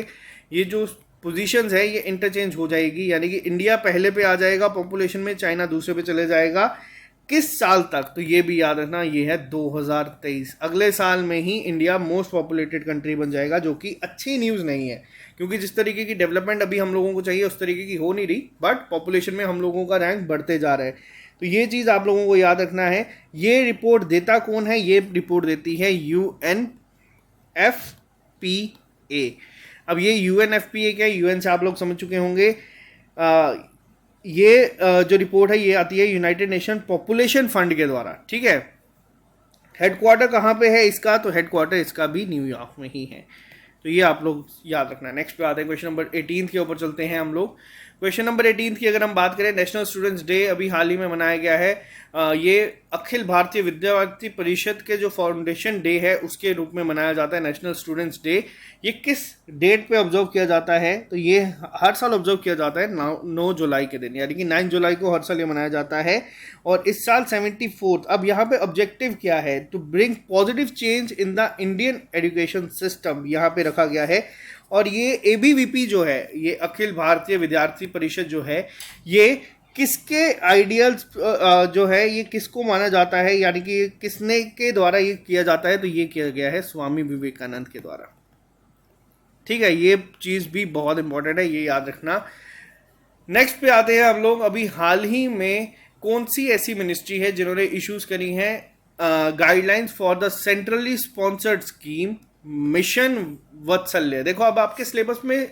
ये जो पोजीशंस है ये इंटरचेंज हो जाएगी, यानी कि इंडिया पहले पे आ जाएगा पॉपुलेशन में, चाइना दूसरे पे चले जाएगा। किस साल तक? तो ये भी याद रखना, ये है 2023। अगले साल में ही इंडिया मोस्ट पॉपुलेटेड कंट्री बन जाएगा, जो कि अच्छी न्यूज़ नहीं है, क्योंकि जिस तरीके की डेवलपमेंट अभी हम लोगों को चाहिए उस तरीके की हो नहीं रही, बट पॉपुलेशन में हम लोगों का रैंक बढ़ते जा रहा है। तो ये चीज़ आप लोगों को याद रखना है। ये रिपोर्ट देता कौन है? ये रिपोर्ट देती है UNFPA। अब ये UNFPA क्या है? UN से आप लोग समझ चुके होंगे। ये जो रिपोर्ट है ये आती है यूनाइटेड नेशन पॉपुलेशन फंड के द्वारा, ठीक है। हेडक्वार्टर कहाँ पे है इसका? तो हेडक्वार्टर इसका भी न्यूयॉर्क में ही है। तो ये आप लोग याद रखना है। नेक्स्ट पे आते हैं क्वेश्चन नंबर 18 के ऊपर चलते हैं हम लोग। क्वेश्चन नंबर 18 की अगर हम बात करें, नेशनल स्टूडेंट्स डे अभी हाल ही में मनाया गया है। ये अखिल भारतीय विद्यार्थी परिषद के जो फाउंडेशन डे है उसके रूप में मनाया जाता है नेशनल स्टूडेंट्स डे। ये किस डेट पे ऑब्जर्व किया जाता है? तो ये हर साल ऑब्जर्व किया जाता है 9 जुलाई के दिन, यानी कि 9 जुलाई को हर साल ये मनाया जाता है। और इस साल 74th। अब यहाँ पे ऑब्जेक्टिव क्या है? To bring positive change in the Indian education system, यहाँ पे रखा गया है। और ये ABVP जो है, ये अखिल भारतीय विद्यार्थी परिषद जो है, ये किसके आइडियल्स जो है, ये किसको माना जाता है, यानी कि किसने के द्वारा ये किया जाता है? तो ये किया गया है स्वामी विवेकानंद के द्वारा, ठीक है। ये चीज़ भी बहुत इंपॉर्टेंट है, ये याद रखना। नेक्स्ट पे आते हैं हम लोग। अभी हाल ही में कौन सी ऐसी मिनिस्ट्री है जिन्होंने इश्यूज करी हैं guidelines for the centrally sponsored scheme mission Vatsalya? देखो, अब आपके सिलेबस में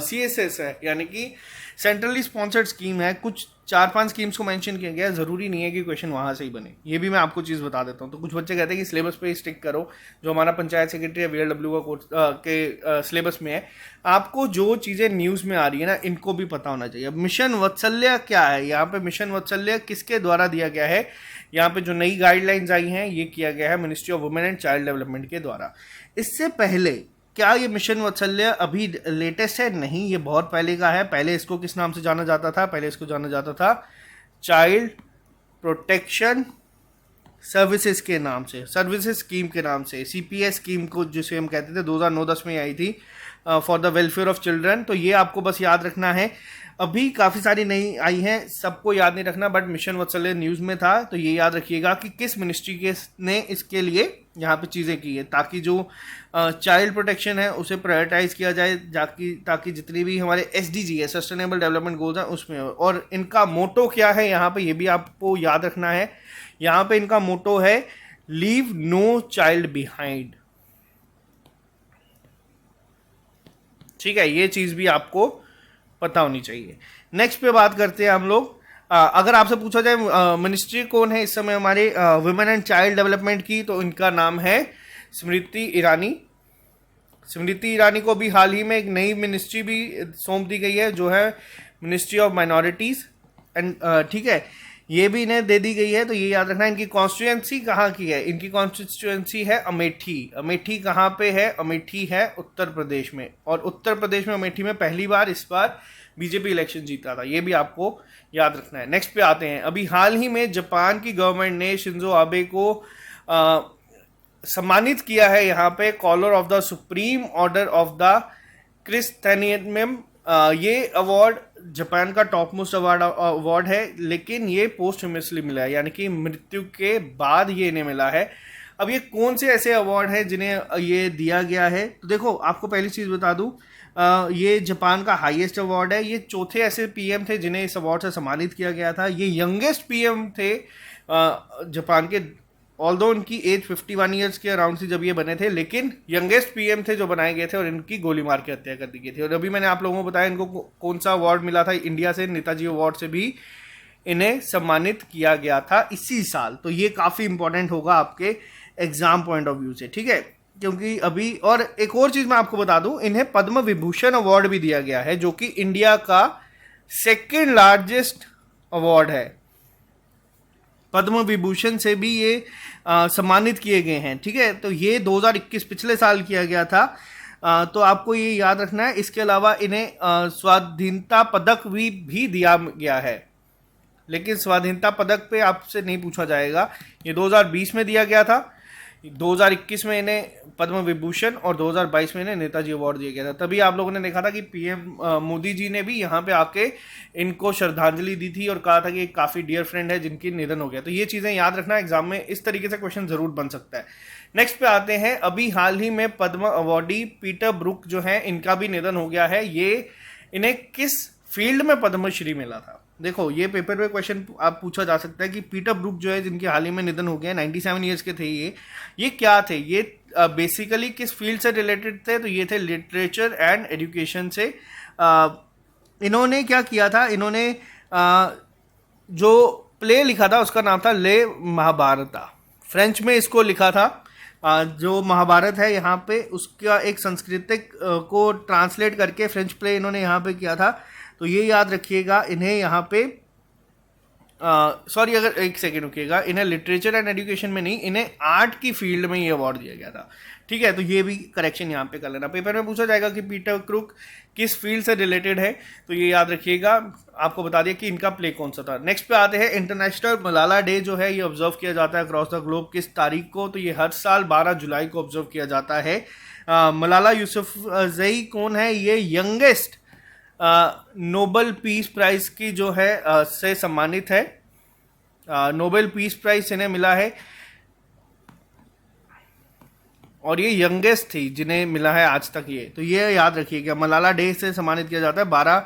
CSS है, यानी कि सेंट्रली स्पॉन्सर्ड स्कीम है। कुछ 4-5 स्कीम्स को मेंशन किया गया है, ज़रूरी नहीं है कि क्वेश्चन वहाँ से ही बने। ये भी मैं आपको चीज़ बता देता हूँ। तो कुछ बच्चे कहते हैं कि सिलेबस पे ही स्टिक करो, जो हमारा पंचायत सेक्रेटरी या VLW का कोर्स के सिलेबस में है। आपको जो चीज़ें न्यूज़ में आ रही है ना, इनको भी पता होना चाहिए। अब मिशन वत्सल्य क्या है? यहाँ पे मिशन वत्सल्य किसके द्वारा दिया गया है? यहाँ पे जो नई गाइडलाइंस आई हैं ये किया गया है ministry of women and child development के द्वारा। इससे पहले क्या ये मिशन वत्सल्य अभी लेटेस्ट है? नहीं, ये बहुत पहले का है। पहले इसको किस नाम से जाना जाता था? पहले इसको जाना जाता था चाइल्ड प्रोटेक्शन सर्विसेज के नाम से, सर्विसेज स्कीम के नाम से, CPS स्कीम को जिसे हम कहते थे, 2009-10 में आई थी for the welfare of children. तो ये आपको बस याद रखना है। अभी काफ़ी सारी नई आई हैं, सबको याद नहीं रखना, बट मिशन वत्सल्य न्यूज़ में था, तो ये याद रखिएगा कि किस मिनिस्ट्री के ने इसके लिए यहाँ पे चीज़ें की है, ताकि जो चाइल्ड प्रोटेक्शन है उसे प्रायोरिटाइज किया जाए, ताकि जितनी भी हमारे SDG है, सस्टेनेबल डेवलपमेंट गोल्स हैं, उसमें। और इनका मोटो क्या है यहाँ पे, ये भी आपको याद रखना है। यहाँ पे इनका मोटो है लीव नो चाइल्ड बिहाइंड। ठीक है, ये चीज़ भी आपको पता होनी चाहिए। नेक्स्ट पे बात करते हैं हम लोग। अगर आपसे पूछा जाए मिनिस्ट्री कौन है इस समय हमारे वुमेन एंड चाइल्ड डेवलपमेंट की, तो इनका नाम है स्मृति ईरानी। स्मृति ईरानी को भी हाल ही में एक नई मिनिस्ट्री भी सौंप दी गई है, जो है मिनिस्ट्री ऑफ माइनॉरिटीज एंड, ठीक है, ये भी इन्हें दे दी गई है। तो ये याद रखना। इनकी कॉन्स्टिट्यूएंसी कहाँ की है? इनकी कॉन्स्टिट्यूएंसी है अमेठी। अमेठी कहाँ पे है? अमेठी है उत्तर प्रदेश में, और उत्तर प्रदेश में अमेठी में पहली बार इस बार बीजेपी इलेक्शन जीता था, ये भी आपको याद रखना है। नेक्स्ट पे आते हैं। अभी हाल ही में जापान की गवर्नमेंट ने शिंजो आबे को सम्मानित किया है यहाँ पे collar of the supreme order of the chrysanthemum. ये अवार्ड जापान का टॉप मोस्ट अवार्ड है, लेकिन ये पोस्टह्यूमसली मिला है, यानी कि मृत्यु के बाद ये इन्हें मिला है। अब ये कौन से ऐसे अवार्ड हैं जिन्हें ये दिया गया है? तो देखो, आपको पहली चीज़ बता दूं, ये जापान का हाईएस्ट अवार्ड है। ये चौथे ऐसे पीएम थे जिन्हें इस अवार्ड से सम्मानित किया गया था। ये यंगेस्ट पीएम थे जापान के, ऑल्दो उनकी एज 51 ईयर्स के अराउंड थी जब ये बने थे, लेकिन यंगेस्ट पीएम थे जो बनाए गए थे, और इनकी गोली मार के हत्या कर दी गई थी। और अभी मैंने आप लोगों को बताया इनको कौन सा अवार्ड मिला था इंडिया से, नेताजी अवार्ड से भी इन्हें सम्मानित किया गया था इसी साल। तो ये काफ़ी इंपॉर्टेंट होगा आपके एग्जाम पॉइंट ऑफ व्यू से, ठीक है, क्योंकि अभी। और एक और चीज़ मैं आपको बता दूं, इन्हें पद्म विभूषण अवार्ड भी दिया गया है, जो कि इंडिया का सेकेंड लार्जेस्ट अवार्ड है। पद्म विभूषण से भी ये सम्मानित किए गए हैं, ठीक है। तो ये 2021 पिछले साल किया गया था। तो आपको ये याद रखना है। इसके अलावा इन्हें स्वाधीनता पदक भी दिया गया है, लेकिन स्वाधीनता पदक पे आपसे नहीं पूछा जाएगा। ये 2020 में दिया गया था, 2021 में इन्हें पद्म विभूषण और 2022 में इन्हें नेताजी अवार्ड दिया गया था। तभी आप लोगों ने देखा था कि पीएम मोदी जी ने भी यहाँ पे आके इनको श्रद्धांजलि दी थी और कहा था कि एक काफ़ी डियर फ्रेंड है जिनकी निधन हो गया। तो ये चीज़ें याद रखना, एग्जाम में इस तरीके से क्वेश्चन जरूर बन सकता है। नेक्स्ट पे आते हैं। अभी हाल ही में पद्म अवार्डी पीटर ब्रुक जो है, इनका भी निधन हो गया है। ये इन्हें किस फील्ड में पद्मश्री मिला था? देखो, ये पेपर पे क्वेश्चन आप पूछा जा सकता है कि पीटर ब्रुक जो है, जिनके हाल ही में निधन हो गया, 97 ईयर्स के थे ये क्या थे? ये बेसिकली किस फील्ड से रिलेटेड थे? तो ये थे लिटरेचर एंड एजुकेशन से। इन्होंने क्या किया था? इन्होंने जो प्ले लिखा था उसका नाम था ले महाभारता। फ्रेंच में इसको लिखा था। जो महाभारत है यहाँ पे, उसका एक सांस्कृतिक को ट्रांसलेट करके फ्रेंच प्ले इन्होंने यहाँ पे किया था। तो ये याद रखिएगा। इन्हें यहाँ पे सॉरी, अगर एक सेकेंड रुकिएगा, इन्हें लिटरेचर एंड एजुकेशन में नहीं, इन्हें आर्ट की फील्ड में ये अवार्ड दिया गया था, ठीक है। तो ये भी करेक्शन यहाँ पे कर लेना। पेपर में पूछा जाएगा कि पीटर क्रुक किस फील्ड से रिलेटेड है, तो ये याद रखिएगा। आपको बता दिया कि इनका प्ले कौन सा था। नेक्स्ट पे आते हैं। इंटरनेशनल मलाला डे जो है, ये ऑब्जर्व किया जाता है अक्रॉस द ग्लोब किस तारीख को? तो ये हर साल 12 जुलाई को ऑब्जर्व किया जाता है। मलाला यूसुफजई कौन है? ये यंगेस्ट नोबेल पीस प्राइज की जो है से सम्मानित है। नोबेल पीस प्राइज इन्हें मिला है, और ये यंगेस्ट थी जिन्हें मिला है आज तक ये। तो ये याद रखिएगा, मलाला डे से सम्मानित किया जाता है 12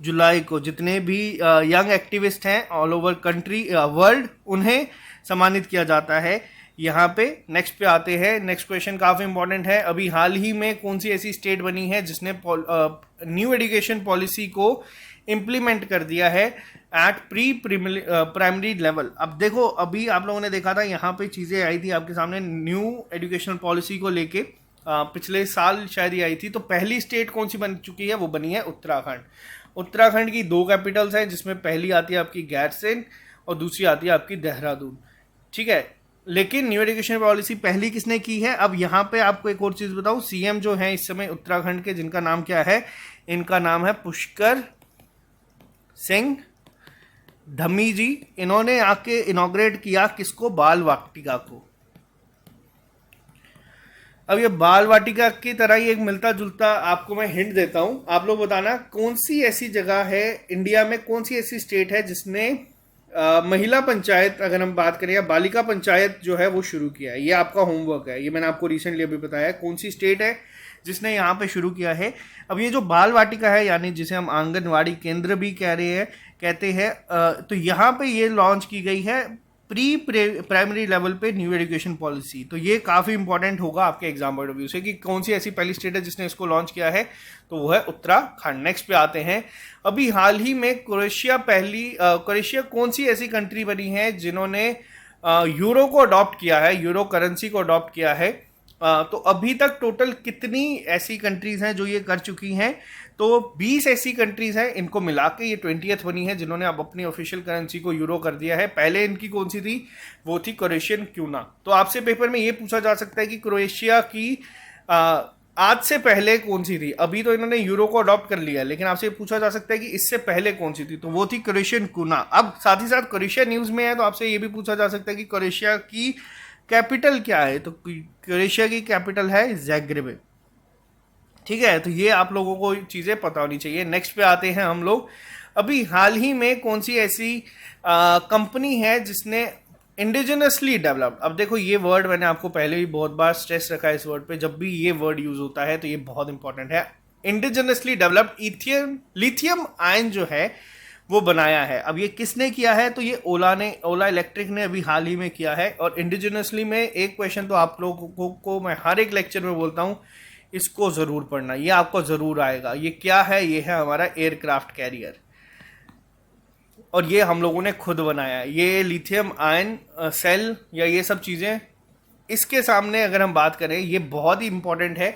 जुलाई को। जितने भी यंग एक्टिविस्ट हैं ऑल ओवर कंट्री वर्ल्ड, उन्हें सम्मानित किया जाता है यहाँ पे। नेक्स्ट पे आते हैं। नेक्स्ट क्वेश्चन काफ़ी इंपॉर्टेंट है। अभी हाल ही में कौन सी ऐसी स्टेट बनी है जिसने न्यू एजुकेशन पॉलिसी को इम्प्लीमेंट कर दिया है एट प्री प्राइमरी लेवल? अब देखो, अभी आप लोगों ने देखा था यहाँ पे चीज़ें आई थी आपके सामने न्यू एजुकेशन पॉलिसी को लेके, पिछले साल शायद ही आई थी। तो पहली स्टेट कौन सी बन चुकी है? वो बनी है उत्तराखंड। उत्तराखंड की 2 कैपिटल्स हैं, जिसमें पहली आती है आपकी गैरसैंण और दूसरी आती है आपकी देहरादून, ठीक है। लेकिन न्यू एजुकेशन पॉलिसी पहली किसने की है? अब यहाँ पे आपको एक और चीज़ बताऊँ, सीएम जो है इस समय उत्तराखंड के, जिनका नाम क्या है? इनका नाम है पुष्कर सिंह धमी जी। इन्होंने आके इनॉग्रेट किया किसको? बाल वाटिका को। अब ये बाल वाटिका की तरह ही एक मिलता जुलता आपको मैं हिंट देता हूं। आप लोग बताना कौन सी ऐसी जगह है इंडिया में, कौन सी ऐसी स्टेट है जिसने महिला पंचायत, अगर हम बात करें, या बालिका पंचायत जो है वो शुरू किया है। ये आपका होमवर्क है, ये मैंने आपको रिसेंटली अभी बताया है। कौन सी स्टेट है जिसने यहाँ पे शुरू किया है? अब ये जो बाल वाटिका है, यानी जिसे हम आंगनवाड़ी केंद्र भी कहते हैं, तो यहाँ पे ये लॉन्च की गई है प्री प्राइमरी लेवल पे न्यू एजुकेशन पॉलिसी। तो ये काफ़ी इंपॉर्टेंट होगा आपके एग्जाम पॉइंट ऑफ व्यू से कि कौन सी ऐसी पहली स्टेट है जिसने इसको लॉन्च किया है, तो वो है उत्तराखंड। नेक्स्ट पे आते हैं, अभी हाल ही में क्रोएशिया कौन सी ऐसी कंट्री बनी है जिन्होंने यूरो को अडॉप्ट किया है, यूरो करेंसी को अडॉप्ट किया है। तो अभी तक टोटल कितनी ऐसी कंट्रीज हैं जो ये कर चुकी हैं, तो 20 ऐसी कंट्रीज हैं, इनको मिला के ये 20th बनी है जिन्होंने अब अपनी ऑफिशियल करेंसी को यूरो कर दिया है। पहले इनकी कौन सी थी, वो थी क्रोएशियन क्यूना। तो आपसे पेपर में ये पूछा जा सकता है कि क्रोएशिया की आज से पहले कौन सी थी। अभी तो इन्होंने यूरो को अडॉप्ट कर लिया है, लेकिन आपसे पूछा जा सकता है कि इससे पहले कौन सी थी, तो वो थी क्रोएशियन क्यूना। अब साथ ही साथ क्रोएशिया न्यूज में है, तो आपसे ये भी पूछा जा सकता है कि क्रोएशिया की कैपिटल क्या है, तो क्रोएशिया की कैपिटल है ज़ैग्रेब। ठीक है, तो ये आप लोगों को चीज़ें पता होनी चाहिए। नेक्स्ट पे आते हैं हम लोग, अभी हाल ही में कौन सी ऐसी कंपनी है जिसने इंडिजिनसली डेवलप्ड। अब देखो ये वर्ड मैंने आपको पहले भी बहुत बार स्ट्रेस रखा है इस वर्ड पे, जब भी ये वर्ड यूज होता है तो ये बहुत इंपॉर्टेंट है। इंडिजिनसली डेवलप्ड लिथियम आयन जो है वो बनाया है। अब ये किसने किया है, तो ये ओला इलेक्ट्रिक ने अभी हाल ही में किया है। और इंडिजिनसली में एक क्वेश्चन तो आप लोगों को मैं हर एक लेक्चर में बोलता हूँ, इसको ज़रूर पढ़ना, ये आपको ज़रूर आएगा। ये क्या है, ये है हमारा एयरक्राफ्ट कैरियर, और ये हम लोगों ने खुद बनाया है। ये लिथियम आयन सेल या ये सब चीज़ें, इसके सामने अगर हम बात करें, ये बहुत ही इंपॉर्टेंट है।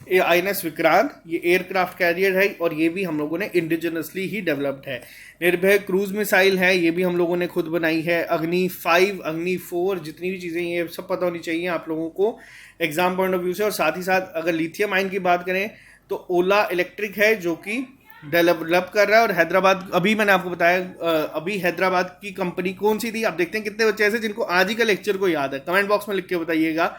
ये INS विक्रांत, ये एयरक्राफ्ट कैरियर है, और ये भी हम लोगों ने इंडिजिनसली ही डेवलप्ड है। निर्भय क्रूज मिसाइल है, ये भी हम लोगों ने खुद बनाई है। अग्नि 5, अग्नि 4, जितनी भी चीज़ें, ये सब पता होनी चाहिए आप लोगों को एग्जाम पॉइंट ऑफ व्यू से। और साथ ही साथ अगर लिथियम आयन की बात करें तो ओला इलेक्ट्रिक है जो कि डेवलप कर रहा है। और हैदराबाद, अभी मैंने आपको बताया, अभी हैदराबाद की कंपनी कौन सी थी। आप देखते हैं कितने बच्चे ऐसे जिनको आज ही का लेक्चर को याद है, कमेंट बॉक्स में लिख के बताइएगा।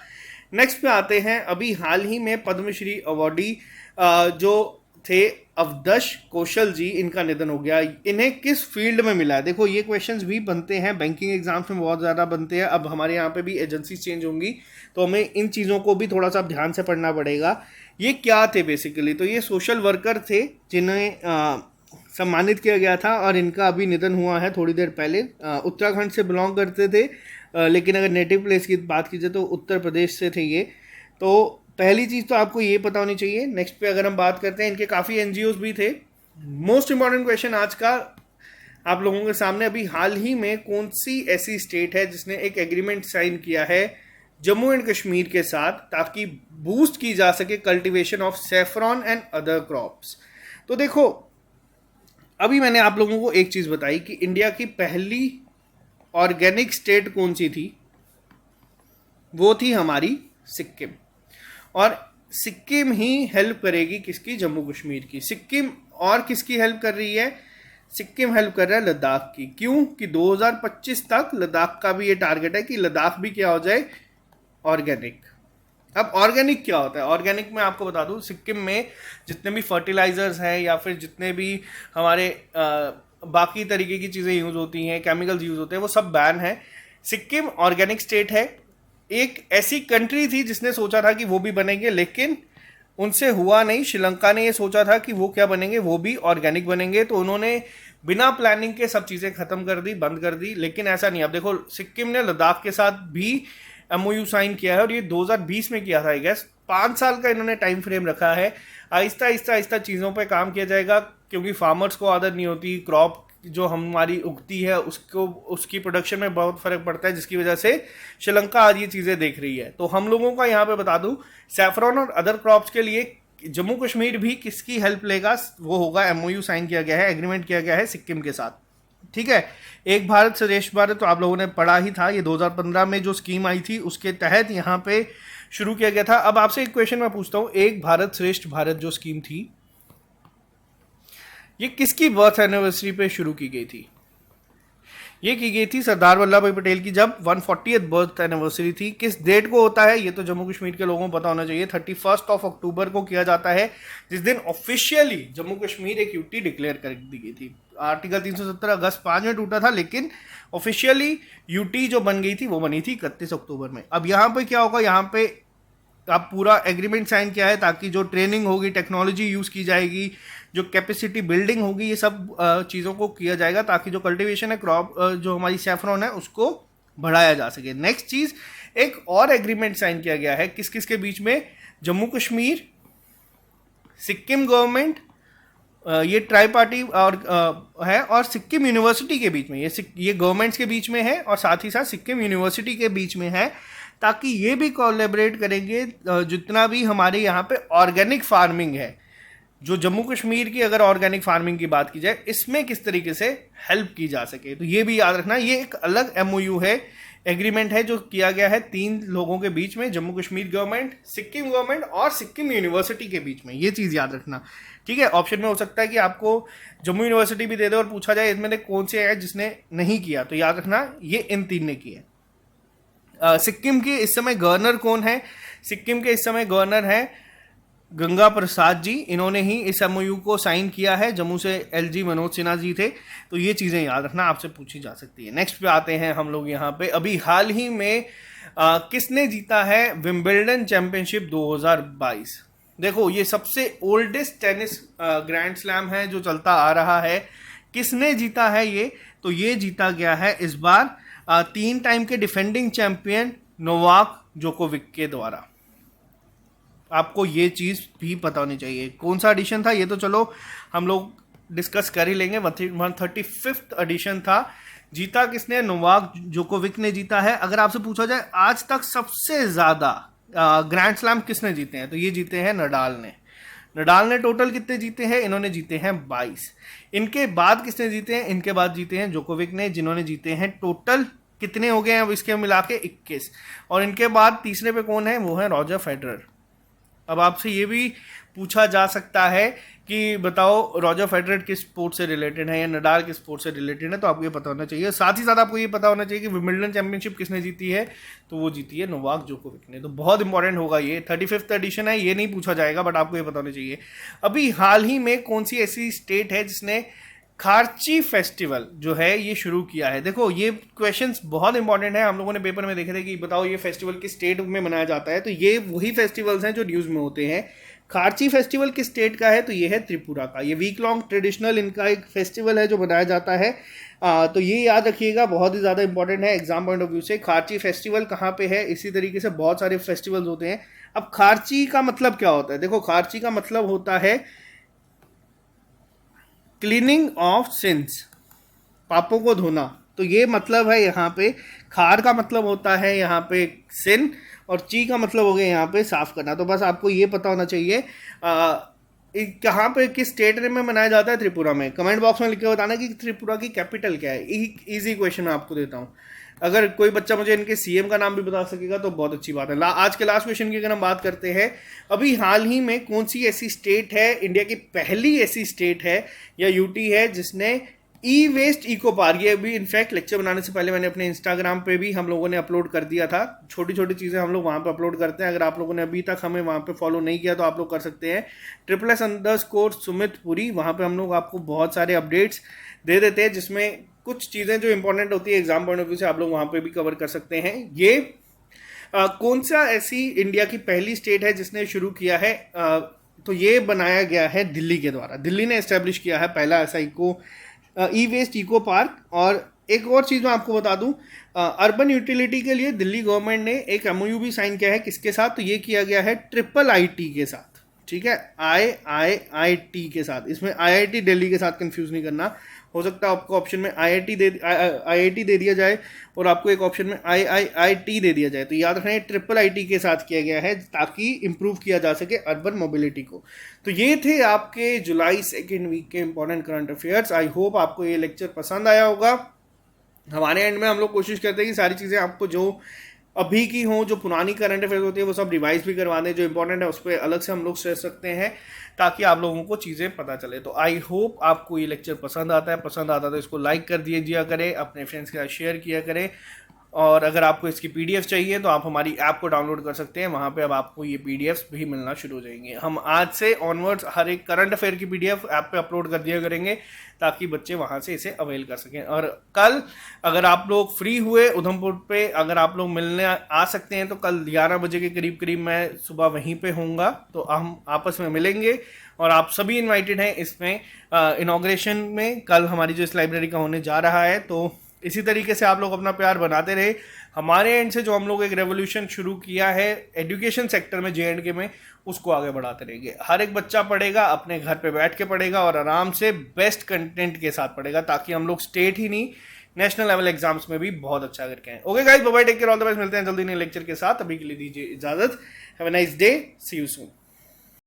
नेक्स्ट पे आते हैं, अभी हाल ही में पद्मश्री अवार्डी जो थे अवधश कौशल जी, इनका निधन हो गया। इन्हें किस फील्ड में मिला है, देखो ये क्वेश्चंस भी बनते हैं बैंकिंग एग्जाम्स में, बहुत ज़्यादा बनते हैं। अब हमारे यहाँ पे भी एजेंसी चेंज होंगी, तो हमें इन चीज़ों को भी थोड़ा सा ध्यान से पढ़ना पड़ेगा। ये क्या थे बेसिकली, तो ये सोशल वर्कर थे जिन्हें सम्मानित किया गया था, और इनका अभी निधन हुआ है थोड़ी देर पहले। उत्तराखंड से बिलोंग करते थे, लेकिन अगर नेटिव प्लेस की बात कीजिए तो उत्तर प्रदेश से थे ये। तो पहली चीज़ तो आपको ये पता होनी चाहिए। नेक्स्ट पे अगर हम बात करते हैं, इनके काफ़ी NGOs भी थे। मोस्ट इंपॉर्टेंट क्वेश्चन आज का आप लोगों के सामने, अभी हाल ही में कौन सी ऐसी स्टेट है जिसने एक एग्रीमेंट साइन किया है जम्मू एंड कश्मीर के साथ, ताकि बूस्ट की जा सके cultivation of saffron and other crops. तो देखो अभी मैंने आप लोगों को एक चीज़ बताई कि इंडिया की पहली ऑर्गेनिक स्टेट कौन सी थी, वो थी हमारी सिक्किम। और सिक्किम ही हेल्प करेगी किसकी, जम्मू कश्मीर की। सिक्किम और किसकी हेल्प कर रही है, सिक्किम हेल्प कर रहा है लद्दाख की। क्यों कि 2025 तक लद्दाख का भी ये टारगेट है कि लद्दाख भी क्या हो जाए, ऑर्गेनिक। अब ऑर्गेनिक क्या होता है, ऑर्गेनिक में आपको बता दूं, सिक्किम में जितने भी फर्टिलाइजर्स हैं या फिर जितने भी हमारे बाकी तरीके की चीज़ें यूज़ होती हैं, केमिकल्स यूज़ होते हैं, वो सब बैन है। सिक्किम ऑर्गेनिक स्टेट है। एक ऐसी कंट्री थी जिसने सोचा था कि वो भी बनेंगे, लेकिन उनसे हुआ नहीं। श्रीलंका ने ये सोचा था कि वो क्या बनेंगे, वो भी ऑर्गेनिक बनेंगे, तो उन्होंने बिना प्लानिंग के सब चीज़ें खत्म कर दी, बंद कर दी। लेकिन ऐसा नहीं। अब देखो सिक्किम ने लद्दाख के साथ भी MOU साइन किया है, और ये 2020 में किया था आई गेस। 5 साल का इन्होंने टाइम फ्रेम रखा है। आहिस्ता आहिस्ता आहिस्ता चीज़ों पे काम किया जाएगा, क्योंकि फार्मर्स को आदत नहीं होती। क्रॉप जो हमारी उगती है उसकी प्रोडक्शन में बहुत फ़र्क पड़ता है, जिसकी वजह से श्रीलंका आज ये चीज़ें देख रही है। तो हम लोगों का यहाँ पे बता दूँ, सैफरॉन और अदर क्रॉप्स के लिए जम्मू कश्मीर भी किसकी हेल्प लेगा, वो होगा MOU साइन किया गया है, एग्रीमेंट किया गया है सिक्किम के साथ। ठीक है, एक भारत श्रेष्ठ भारत तो आप लोगों ने पढ़ा ही था, ये 2015 में जो स्कीम आई थी उसके तहत यहाँ पे शुरू किया गया था। अब आपसे एक क्वेश्चन मैं पूछता हूँ, एक भारत श्रेष्ठ भारत जो स्कीम थी, ये किसकी बर्थ एनिवर्सरी पे शुरू की गई थी? ये की गई थी सरदार वल्लभ भाई पटेल की, जब 140th बर्थ एनिवर्सरी थी। किस डेट को होता है ये तो जम्मू कश्मीर के लोगों को पता होना चाहिए। 31 अक्टूबर को किया जाता है, जिस दिन ऑफिशियली जम्मू कश्मीर एक यूटी डिक्लेयर कर दी गई थी। आर्टिकल 370 अगस्त 5 में टूटा था, लेकिन ऑफिशियली यूटी जो बन गई थी वो बनी थी 31 अक्टूबर में। अब यहाँ पे क्या होगा, यहाँ पे आप पूरा एग्रीमेंट साइन किया है ताकि जो ट्रेनिंग होगी, टेक्नोलॉजी यूज़ की जाएगी, जो कैपेसिटी बिल्डिंग होगी, ये सब चीज़ों को किया जाएगा ताकि जो कल्टीवेशन है क्रॉप जो हमारी सैफरॉन है उसको बढ़ाया जा सके। नेक्स्ट चीज, एक और एग्रीमेंट साइन किया गया है किस किस के बीच में, जम्मू कश्मीर, सिक्किम गवर्नमेंट, ये ट्राई पार्टी और है, और सिक्किम यूनिवर्सिटी के बीच में, ये गवर्नमेंट्स के बीच में है और साथ ही साथ सिक्किम यूनिवर्सिटी के बीच में है, ताकि ये भी कोलैबोरेट करेंगे जितना भी हमारे यहाँ पे ऑर्गेनिक फार्मिंग है, जो जम्मू कश्मीर की अगर ऑर्गेनिक फार्मिंग की बात की जाए, इसमें किस तरीके से हेल्प की जा सके। तो ये भी याद रखना, ये एक अलग एमओयू है, एग्रीमेंट है जो किया गया है 3 लोगों के बीच में, जम्मू कश्मीर गवर्नमेंट, सिक्किम गवर्नमेंट और सिक्किम यूनिवर्सिटी के बीच में। ये चीज़ याद रखना, ठीक है। ऑप्शन में हो सकता है कि आपको जम्मू यूनिवर्सिटी भी दे दे और पूछा जाए इसमें कौन से है जिसने नहीं किया, तो याद रखना ये इन 3 ने किए। सिक्किम के इस समय गवर्नर कौन है, सिक्किम के इस समय गवर्नर है गंगा प्रसाद जी, इन्होंने ही इस एमओयू को साइन किया है, जम्मू से एलजी मनोज सिन्हा जी थे। तो ये चीज़ें याद रखना, आपसे पूछी जा सकती है। नेक्स्ट पे आते हैं हम लोग यहाँ पे, अभी हाल ही में किसने जीता है विंबलडन चैंपियनशिप 2022। देखो ये सबसे ओल्डेस्ट टेनिस ग्रैंड स्लैम है जो चलता आ रहा है। किसने जीता है ये, तो ये जीता गया है इस बार 3 टाइम के डिफेंडिंग चैंपियन नोवाक जोकोविक के द्वारा। आपको ये चीज़ भी पता होनी चाहिए कौन सा एडिशन था, ये तो चलो हम लोग डिस्कस कर ही लेंगे। 135th एडिशन था, जीता किसने, नोवाक जोकोविक ने जीता है। अगर आपसे पूछा जाए आज तक सबसे ज़्यादा ग्रैंड स्लैम किसने जीते हैं, तो ये जीते हैं नडाल ने। नडाल ने टोटल कितने जीते हैं, इन्होंने जीते हैं 22। इनके बाद किसने जीते हैं, इनके बाद जीते हैं जोकोविक ने, जिन्होंने जीते हैं टोटल कितने हो गए हैं अब इसके मिला के 21। और इनके बाद तीसरे पे कौन है, वो है रॉजर फेडरर। अब आपसे ये भी पूछा जा सकता है कि बताओ रॉजर फेडरर किस स्पोर्ट से रिलेटेड है या नडाल किस स्पोर्ट से रिलेटेड है, तो आपको ये पता होना चाहिए। साथ ही साथ आपको ये पता होना चाहिए कि विंबलडन चैंपियनशिप किसने जीती है, तो वो जीती है नोवाक जोकोविक ने। तो बहुत इंपॉर्टेंट होगा ये, 35th एडिशन है, ये नहीं पूछा जाएगा बट आपको ये पता होना चाहिए। अभी हाल ही में कौन सी ऐसी स्टेट है जिसने खार्ची फेस्टिवल जो है ये शुरू किया है। देखो ये क्वेश्चंस बहुत इंपॉर्टेंट है, हम लोगों ने पेपर में देखे थे कि बताओ ये फेस्टिवल किस स्टेट में मनाया जाता है, तो ये वही फेस्टिवल्स हैं जो न्यूज़ में होते हैं। खार्ची फेस्टिवल किस स्टेट का है, तो ये है त्रिपुरा का। ये वीक लॉन्ग ट्रेडिशनल इनका एक फेस्टिवल है जो मनाया जाता है। तो ये याद रखिएगा, बहुत ही ज़्यादा इंपॉर्टेंट है एग्जाम पॉइंट ऑफ व्यू से। खार्ची फेस्टिवल कहाँ पे है, इसी तरीके से बहुत सारे फेस्टिवल्स होते हैं। अब खार्ची का मतलब क्या होता है, देखो खार्ची का मतलब होता है क्लीनिंग ऑफ सिंस, पापों को धोना। तो ये मतलब है यहाँ पे। खार का मतलब होता है यहाँ पे सिन, और ची का मतलब हो गया यहाँ पे साफ करना। तो बस आपको ये पता होना चाहिए कहाँ पे किस स्टेट में मनाया जाता है, त्रिपुरा में। कमेंट बॉक्स में लिख के बताना कि त्रिपुरा की कैपिटल क्या है। इजी क्वेश्चन मैं आपको देता हूँ, अगर कोई बच्चा मुझे इनके सीएम का नाम भी बता सकेगा तो बहुत अच्छी बात है। आज के लास्ट क्वेश्चन की अगर हम बात करते हैं, अभी हाल ही में कौन सी ऐसी स्टेट है, इंडिया की पहली ऐसी स्टेट है या यूटी है जिसने ई वेस्ट इको पार्क, ये अभी इनफैक्ट लेक्चर बनाने से पहले मैंने अपने इंस्टाग्राम पे भी हम लोगों ने अपलोड कर दिया था। छोटी छोटी चीज़ें हम लोग वहाँ पे अपलोड करते हैं, अगर आप लोगों ने अभी तक हमें वहाँ पे फॉलो नहीं किया तो आप लोग कर सकते हैं। +_ सुमित पुरी, वहाँ पे हम लोग आपको बहुत सारे अपडेट्स दे देते हैं, जिसमें कुछ चीज़ें जो इंपॉर्टेंट होती है एग्जाम पॉइंट ऑफ व्यू से आप लोग वहाँ पे भी कवर कर सकते हैं। ये कौन सा ऐसी इंडिया की पहली स्टेट है जिसने शुरू किया है, तो ये बनाया गया है दिल्ली के द्वारा। दिल्ली ने एस्टेब्लिश किया है पहला ऐसा ई वेस्ट इको पार्क। और एक और चीज़ मैं आपको बता दूं, अर्बन यूटिलिटी के लिए दिल्ली गवर्नमेंट ने एक एमओयू भी साइन किया है, किसके साथ, तो ये किया गया है IIIT के साथ, ठीक है, IIIT के साथ। इसमें IIT दिल्ली के साथ कंफ्यूज नहीं करना, हो सकता है आपको ऑप्शन में IIT दे दिया जाए और आपको एक ऑप्शन में IIIT दे दिया जाए, तो याद रखना IIIT के साथ किया गया है ताकि इंप्रूव किया जा सके अर्बन मोबिलिटी को। तो ये थे आपके जुलाई 2nd वीक के important current affairs. I hope आपको ये लेक्चर पसंद आया होगा। हमारे एंड में हम लोग कोशिश करते हैं कि सारी चीज़ें आपको जो अभी की हों, जो पुरानी करंट अफेयर्स होती है वो सब रिवाइज भी करवा दें, जो इंपॉर्टेंट है उस पर अलग से हम लोग सोच सकते हैं ताकि आप लोगों को चीज़ें पता चले। तो आई होप आपको ये लेक्चर पसंद आता है तो इसको लाइक कर दिया करें, अपने फ्रेंड्स के साथ शेयर किया करें। और अगर आपको इसकी पीडीएफ चाहिए तो आप हमारी ऐप को डाउनलोड कर सकते हैं, वहाँ पे अब आपको ये पीडीएफ्स भी मिलना शुरू हो जाएंगे। हम आज से ऑनवर्ड्स हर एक करंट अफेयर की पीडीएफ ऐप पे अपलोड कर दिया करेंगे ताकि बच्चे वहाँ से इसे अवेल कर सकें। और कल अगर आप लोग फ्री हुए उधमपुर पे, अगर आप लोग मिलने आ सकते हैं तो कल 11 बजे के करीब मैं सुबह वहीं पे होऊंगा, तो हम आपस में मिलेंगे। और आप सभी इन्वाइटेड हैं इसमें इनॉग्रेशन में, कल हमारी जो इस लाइब्रेरी का होने जा रहा है। तो इसी तरीके से आप लोग अपना प्यार बनाते रहे। हमारे एंड से जो हम लोग एक रेवोल्यूशन शुरू किया है एजुकेशन सेक्टर में J&K में, उसको आगे बढ़ाते रहेंगे। हर एक बच्चा पढ़ेगा, अपने घर पे बैठ के पढ़ेगा और आराम से बेस्ट कंटेंट के साथ पढ़ेगा, ताकि हम लोग स्टेट ही नहीं नेशनल लेवल एग्जाम्स में भी बहुत अच्छा करके आए। Okay guys, bye bye, take care, all the best. मिलते हैं जल्दी नए लेक्चर के साथ, अभी के लिए दीजिए इजाजत। Have a nice day, see you soon.